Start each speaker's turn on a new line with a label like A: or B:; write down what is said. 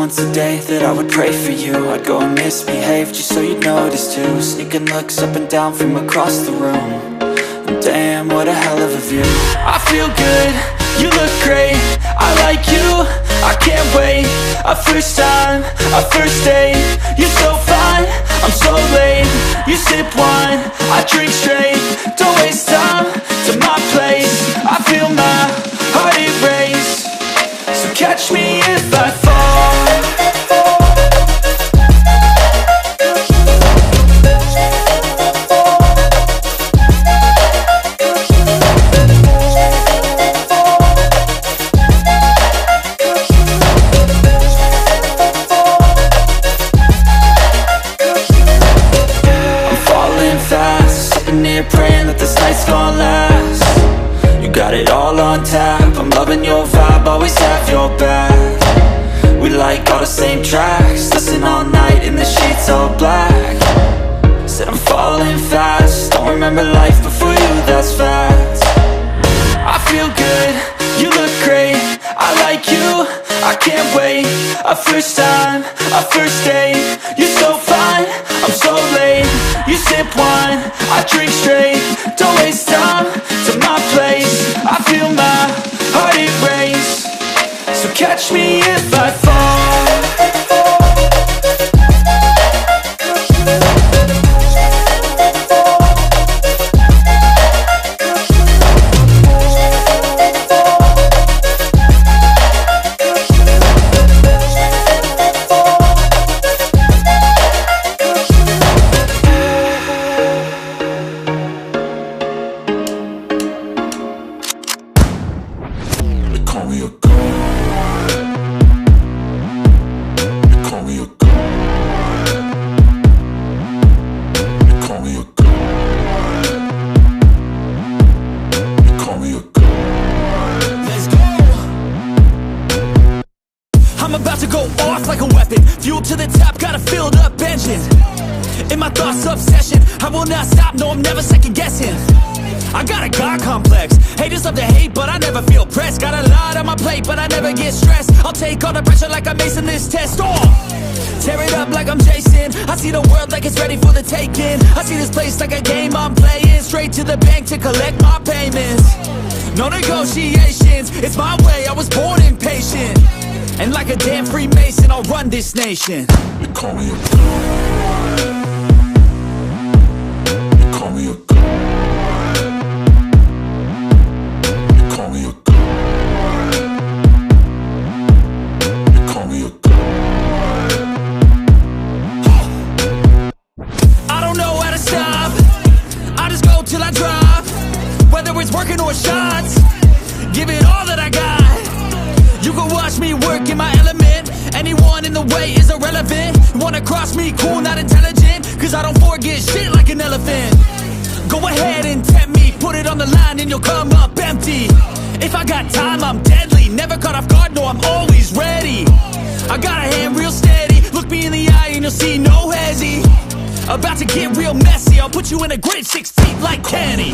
A: once a day that I would pray for you. I'd go and misbehave just so you'd notice too. Sneaking looks up and down from across the room. And damn, what a hell of a view. I feel good, you look great, I like you, I can't wait. A first time, a first date, you're so fine, I'm so late. You sip wine, I drink straight. Don't waste time to my place. I feel my heart erase. So catch me if I fall. Praying that this night's gonna last. You got it all on tap, I'm loving your vibe, always have your back. We like all the same tracks, listen all night in the sheets all black. Said I'm falling fast, don't remember life before you, that's fact. I feel good, you look great, I like you, I can't wait. A first time, a first date, you're so fine, I'm so late. You sip wine, I drink straight. Don't waste time to my place. I feel my heart erase. So catch me if I fall.
B: I'm about to go off like a weapon. Fuel to the top, got a filled up engine. In my thoughts, obsession, I will not stop, no, I'm never second guessing. I got a God complex, haters love to hate, but I never feel pressed. Got a lot on my plate, but I never get stressed. I'll take all the pressure like I'm acing this test. Tear it up like I'm Jason. I see the world like it's ready for the taking. I see this place like a game I'm playing. Straight to the bank to collect my payments. No negotiations, it's my way, I was born impatient. And like a damn Freemason, I'll run this nation.
C: They call me a god. They call me a god. They call me a god. They call me a god.
B: I don't know how to stop, I just go till I drop. Whether it's working or shots, give it all that I got. You can watch me work in my element. Anyone in the way is irrelevant. You wanna cross me, cool, not intelligent, cause I don't forget shit like an elephant. Go ahead and tempt me, put it on the line and you'll come up empty. If I got time, I'm deadly, never caught off guard, no, I'm always ready. I got a hand real steady, look me in the eye and you'll see no hezzy. About to get real messy, I'll put you in a grave 6 feet like Kenny.